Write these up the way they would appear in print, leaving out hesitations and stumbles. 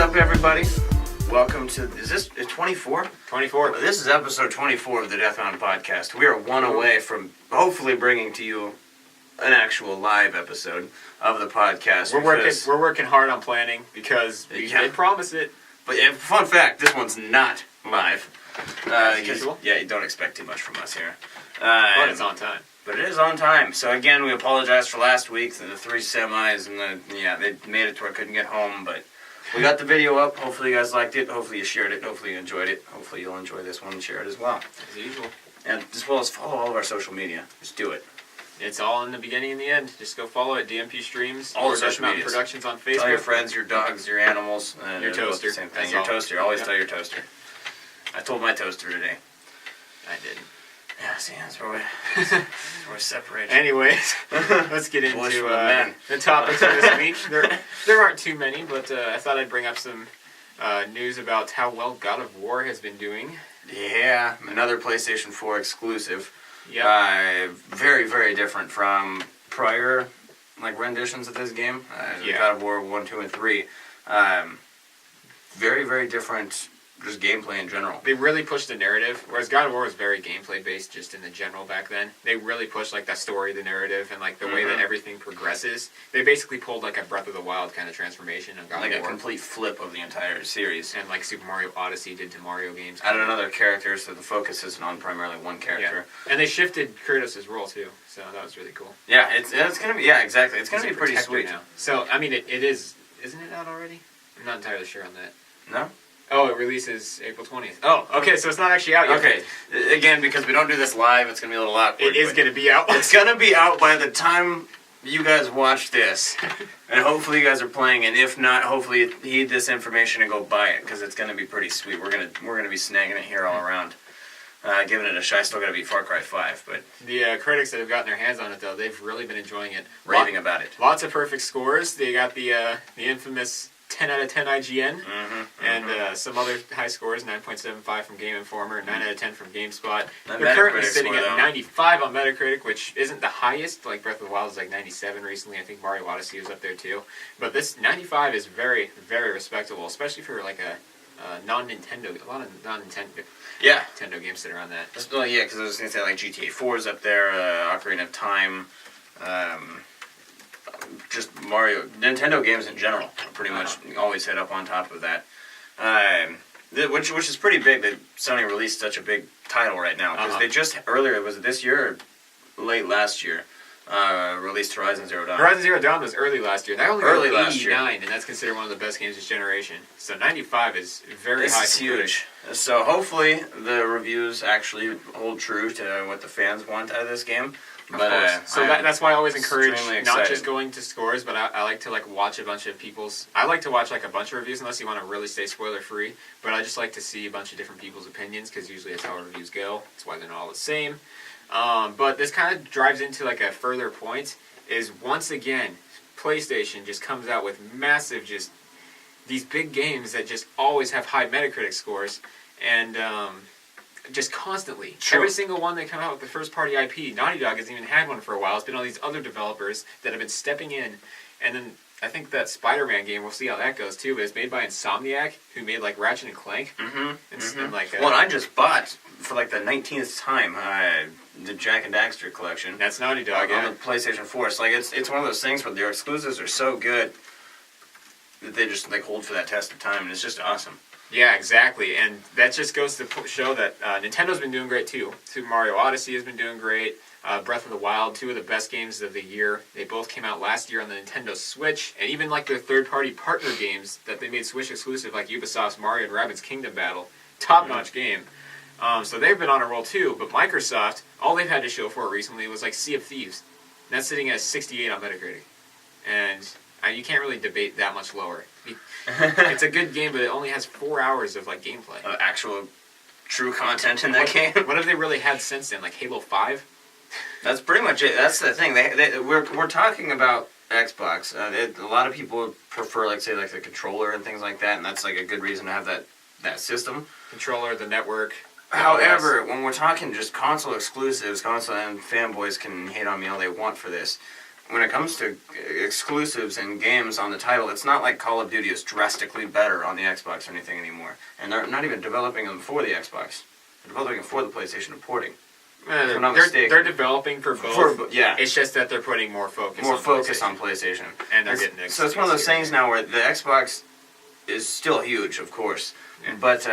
up, everybody? Welcome to, is this 24? 24. This is episode 24 of the Death Mountain Podcast. We are one away from hopefully bringing to you an actual live episode of the podcast. We're working hard on planning because we did promise it. But fun fact, this one's not live. As usual? Yeah, you don't expect too much from us here. But it's on time. But it is on time. So again, we apologize for last week, the three semis, and they made it to where I couldn't get home, but we got the video up. Hopefully you guys liked it. Hopefully you shared it. Hopefully you enjoyed it. Hopefully you'll enjoy this one and share it as well. As usual. And as well as follow all of our social media. Just do it. It's all in the beginning and the end. Just go follow it. DMP Streams. All the Death social Mountain medias. Productions on Facebook. Tell your friends, your dogs, your animals. And your toaster. Same thing. Your toaster. Always tell your toaster. I told my toaster today. I didn't. Yeah, see, that's where we're separated. Anyways, let's get into the topics for this week. There aren't too many, but I thought I'd bring up some news about how well God of War has been doing. Yeah, another PlayStation 4 exclusive. Yeah. Very, very different from prior renditions of this game. God of War 1, 2, and 3. Very, very different. Just gameplay in general. They really pushed the narrative, whereas God of War was very gameplay based just in the general back then. They really pushed the story, the narrative, and the way that everything progresses. They basically pulled a Breath of the Wild kind of transformation of God of War. Like a complete flip of the entire series. And Super Mario Odyssey did to Mario games. Added another character, so the focus isn't on primarily one character. Yeah. And they shifted Kratos' role too, so that was really cool. Yeah, it's gonna be, exactly. It's gonna be pretty sweet. Now. So, I mean, it is, isn't it out already? I'm not entirely sure on that. No? Oh, it releases April 20th. Oh, okay, so it's not actually out yet. Okay, again, because we don't do this live, it's going to be a little awkward. It is going to be out. It's going to be out by the time you guys watch this. And hopefully you guys are playing, and if not, hopefully you heed this information and go buy it, because it's going to be pretty sweet. We're going to be snagging it here all around. Giving it a shot. I still got to beat Far Cry 5, but... The critics that have gotten their hands on it, though, they've really been enjoying it. Raving about it. Lots of perfect scores. They got the infamous 10 out of 10 IGN, and some other high scores, 9.75 from Game Informer, 9 out of 10 from GameSpot. They're currently sitting at 95 on Metacritic, which isn't the highest. Breath of the Wild is 97 recently. I think Mario Odyssey was up there too. But this 95 is very, very respectable, especially for a non-Nintendo, a lot of non-Nintendo Nintendo games that are on that. Well, yeah, because I was going to say GTA 4 is up there, Ocarina of Time, just Mario, Nintendo games in general pretty much always hit up on top of that. Which is pretty big that Sony released such a big title right now. Because they just, earlier, was it this year or late last year, released Horizon Zero Dawn. Horizon Zero Dawn was early last year. That only got 89, and that's considered one of the best games this generation. So 95 is very high. This is huge. So hopefully the reviews actually hold true to what the fans want out of this game. But, so that's why I always encourage not just going to scores, but I like to watch a bunch of people's... I like to watch a bunch of reviews unless you want to really stay spoiler free. But I just like to see a bunch of different people's opinions because usually that's how reviews go. That's why they're not all the same. But this kind of drives into a further point is once again PlayStation just comes out with massive these big games that just always have high Metacritic scores and just constantly. True. Every single one they come out with the first party IP. Naughty Dog hasn't even had one for a while. It's been all these other developers that have been stepping in. And then I think that Spider-Man game, we'll see how that goes too, but it's made by Insomniac, who made Ratchet and Clank. And I just bought, for the 19th time, the Jack and Daxter collection. That's Naughty Dog, on the PlayStation 4. It's one of those things where their exclusives are so good that they just hold for that test of time, and it's just awesome. Yeah, exactly, and that just goes to show that Nintendo's been doing great too. Super Mario Odyssey has been doing great. Breath of the Wild, two of the best games of the year. They both came out last year on the Nintendo Switch, and even their third-party partner games that they made Switch exclusive, like Ubisoft's Mario and Rabbids Kingdom Battle, top-notch game. So they've been on a roll too. But Microsoft, all they've had to show for it recently was Sea of Thieves, and that's sitting at 68 on Metacritic, and you can't really debate that much lower. It's a good game, but it only has 4 hours of gameplay. Actual true content in that game. What have they really had since then? Halo 5? That's pretty much it. That's the thing. We're talking about Xbox. A lot of people prefer, the controller and things like that, and that's a good reason to have that system. Controller, the network. However, when we're talking just console exclusives, console and fanboys can hate on me all they want for this. when it comes to exclusives and games on the title, it's not like Call of Duty is drastically better on the Xbox or anything anymore. And they're not even developing them for the Xbox. They're developing them for the PlayStation and porting. They're developing for both. Yeah. It's just that they're putting more focus on PlayStation. And they're getting so it's one of those things now where the Xbox is still huge, of course. Yeah. But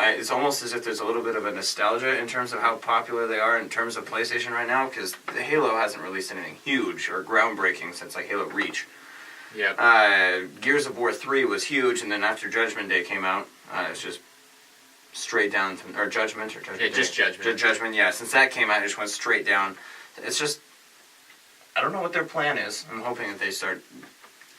it's almost as if there's a little bit of a nostalgia in terms of how popular they are in terms of PlayStation right now, because the Halo hasn't released anything huge or groundbreaking since like Halo Reach. Yeah. Gears of War 3 was huge, and then after Judgment Day came out, it's just straight down to, or Judgment. Yeah, just Judgment. Judgment, yeah. Since that came out, it just went straight down. It's just, I don't know what their plan is. I'm hoping that they start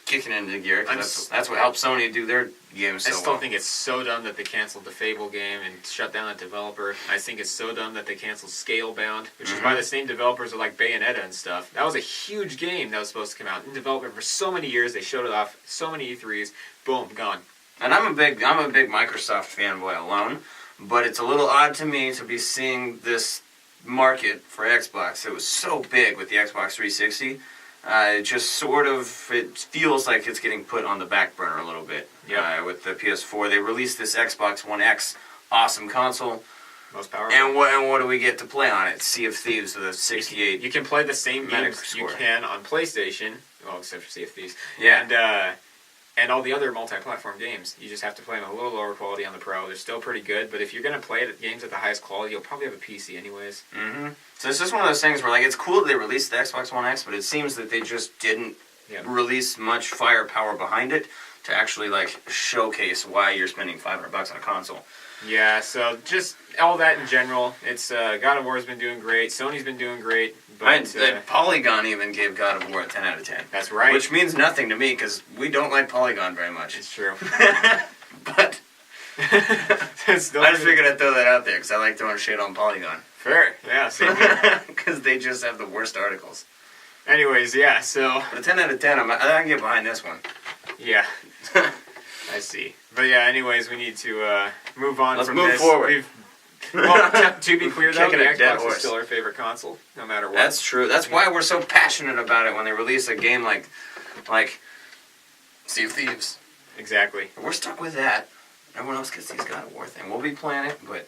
kicking into gear, because that's what helped Sony do their games so well. I still think it's so dumb that they canceled the Fable game and shut down that developer. I think it's so dumb that they canceled Scalebound, which is by the same developers of like Bayonetta and stuff. That was a huge game that was supposed to come out in development for so many years. They showed it off so many E3s. Boom, gone. And I'm a big Microsoft fanboy alone, but it's a little odd to me to be seeing this market for Xbox. It was so big with the Xbox 360. It just sort of, it feels like it's getting put on the back burner a little bit. Yeah. With the PS4, they released this Xbox One X, awesome console. Most powerful. And what do we get to play on it? Sea of Thieves with a 68. You can play the same games you score. can on PlayStation, well, except for Sea of Thieves. Yeah. And all the other multi-platform games. You just have to play them a little lower quality on the Pro. They're still pretty good, but if you're going to play games at the highest quality, you'll probably have a PC anyways. Mm-hmm. So it's just one of those things where, like, it's cool that they released the Xbox One X, but it seems that they just didn't release much firepower behind it to actually, like, showcase why you're spending $500 on a console. Yeah, so just all that in general. It's God of War's been doing great. Sony's been doing great. But Polygon even gave God of War a 10 out of 10. That's right. Which means nothing to me, because we don't like Polygon very much. It's true. But I just figured I'd throw that out there, because I like throwing shit on Polygon. Fair. Yeah, same here. Because they just have the worst articles. Anyways, yeah, so... But a 10 out of 10, I can get behind this one. Yeah. I see. But yeah, anyways, we need to move on from this. Let's move forward. Well, to be clear, though, the Xbox horse. is still our favorite console, no matter what. That's true. That's why we're so passionate about it when they release a game like Sea of Thieves. Exactly. We're stuck with that. Everyone else gets these God of War thing. We'll be playing it, but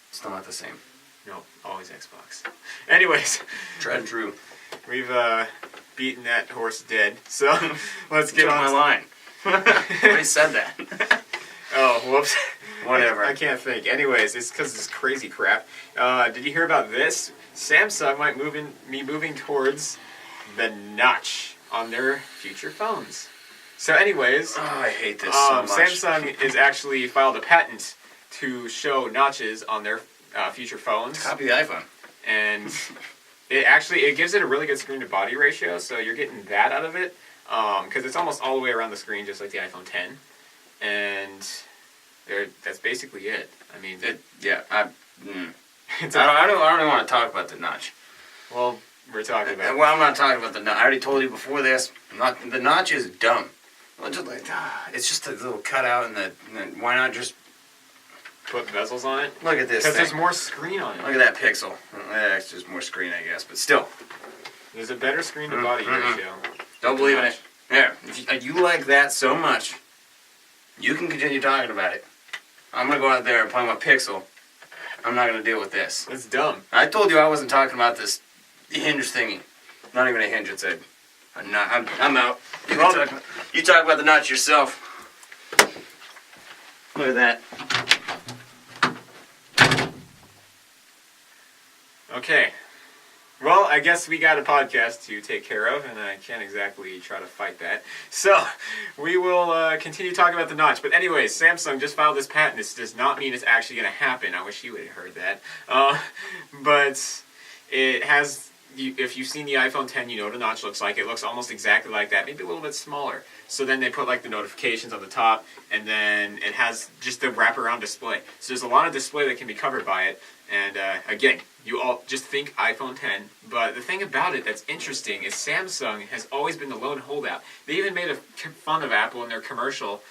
it's still not the same. No, always Xbox. Anyways. Tried and true. We've beaten that horse dead, so let's get on my line. I already said that. Oh, whoops. Whatever. I can't think. Anyways, it's because of this crazy crap. Did you hear about this? Samsung might be moving towards the notch on their future phones. So anyways... Oh, I hate this so much. Samsung has actually filed a patent to show notches on their future phones. Copy the iPhone. And it gives it a really good screen-to-body ratio, so you're getting that out of it. Because it's almost all the way around the screen, just like the iPhone 10. And... that's basically it. I mean, I don't even want to talk about the notch. Well, we're talking about. Well, I'm not talking about the notch. I already told you before this. The notch is dumb. It's just a little cutout, and why not just put bezels on it? Look at this. Because there's more screen on it. Look at that pixel. It's just more screen, I guess, but still. There's a better screen to body ratio. Don't believe in it. Yeah, if you like that so much, you can continue talking about it. I'm going to go out there and play my Pixel. I'm not going to deal with this. It's dumb. I told you I wasn't talking about this hinge thingy. Not even a hinge, it's a notch. I'm out. You talk about the notch yourself. Look at that. Okay. Well, I guess we got a podcast to take care of, and I can't exactly try to fight that. So, we will continue talking about the notch. But anyways, Samsung just filed this patent. This does not mean it's actually going to happen. I wish you would have heard that. But it has... if you've seen the iPhone 10, you know what a notch looks like. It looks almost exactly like that, maybe a little bit smaller. So then they put like the notifications on the top, and then it has just the wraparound display. So there's a lot of display that can be covered by it. And again, you all just think iPhone 10. But the thing about it that's interesting is Samsung has always been the lone holdout. They even made fun of Apple in their commercial,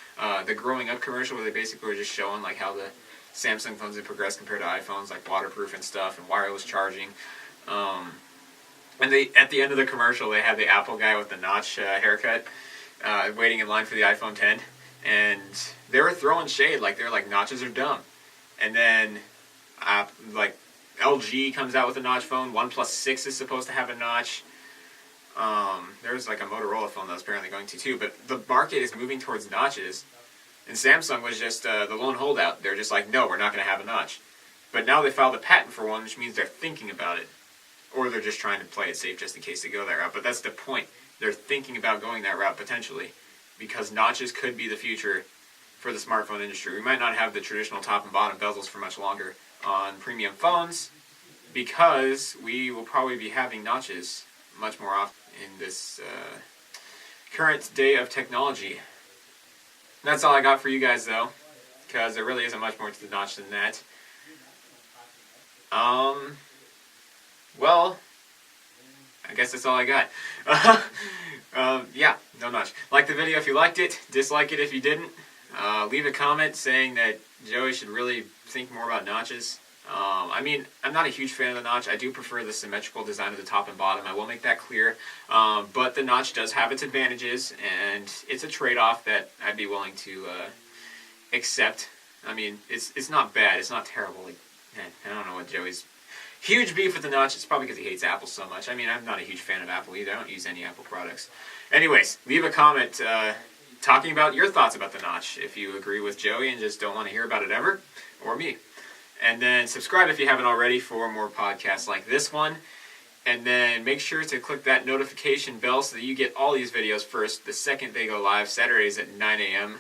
the growing up commercial, where they basically were just showing like how the Samsung phones had progressed compared to iPhones, like waterproof and stuff, and wireless charging. And at the end of the commercial, they have the Apple guy with the notch haircut waiting in line for the iPhone 10. And they were throwing shade, like they're like, notches are dumb. And then, like, LG comes out with a notch phone. OnePlus 6 is supposed to have a notch. There's like a Motorola phone that's apparently going to too. But the market is moving towards notches. And Samsung was just the lone holdout. They're just like, no, we're not going to have a notch. But now they filed a patent for one, which means they're thinking about it. Or they're just trying to play it safe just in case they go that route. But that's the point. They're thinking about going that route potentially. Because notches could be the future for the smartphone industry. We might not have the traditional top and bottom bezels for much longer on premium phones, because we will probably be having notches much more often in this current day of technology. That's all I got for you guys, though, because there really isn't much more to the notch than that. Well, I guess that's all I got. Yeah, no notch. Like the video if you liked it, dislike it if you didn't. Leave a comment saying that Joey should really think more about notches. I mean, I'm not a huge fan of the notch. I do prefer the symmetrical design of the top and bottom. I will make that clear. But the notch does have its advantages, and it's a trade-off that I'd be willing to accept. I mean, it's not bad. It's not terrible. Like, man, I don't know what Joey's huge beef with the notch. It's probably because he hates Apple so much. I mean, I'm not a huge fan of Apple either. I don't use any Apple products. Anyways, leave a comment talking about your thoughts about the notch, if you agree with Joey and just don't want to hear about it ever, or me. And then subscribe if you haven't already for more podcasts like this one. And then make sure to click that notification bell so that you get all these videos first. The second they go live, Saturdays at 9 a.m.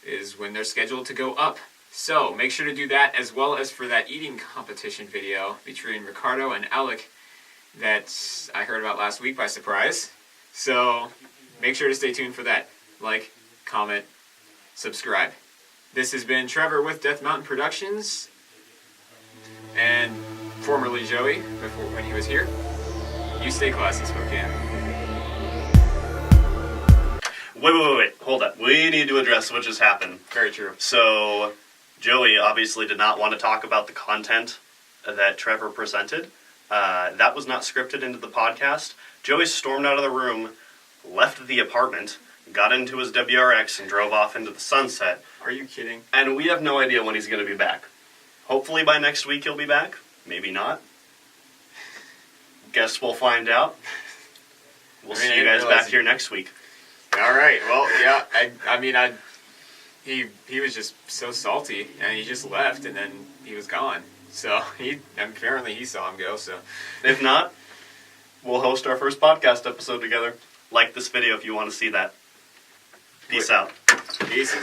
is when they're scheduled to go up. So make sure to do that, as well as for that eating competition video between Ricardo and Alec that I heard about last week by surprise. So make sure to stay tuned for that. Like, comment, subscribe. This has been Trevor with Death Mountain Productions, and formerly Joey, before when he was here. You stay classy, Spokane. Wait. Hold up. We need to address what just happened. Very true. So, Joey obviously did not want to talk about the content that Trevor presented. That was not scripted into the podcast. Joey stormed out of the room, left the apartment, got into his WRX, and drove off into the sunset. Are you kidding? And we have no idea when he's going to be back. Hopefully by next week he'll be back. Maybe not. Guess we'll find out. We'll see you guys back here next week. All right. Well, yeah. I mean, he was just so salty, and he just left, and then he was gone. So apparently he saw him go. So if not, we'll host our first podcast episode together. Like this video if you want to see that. Peace out. Peace.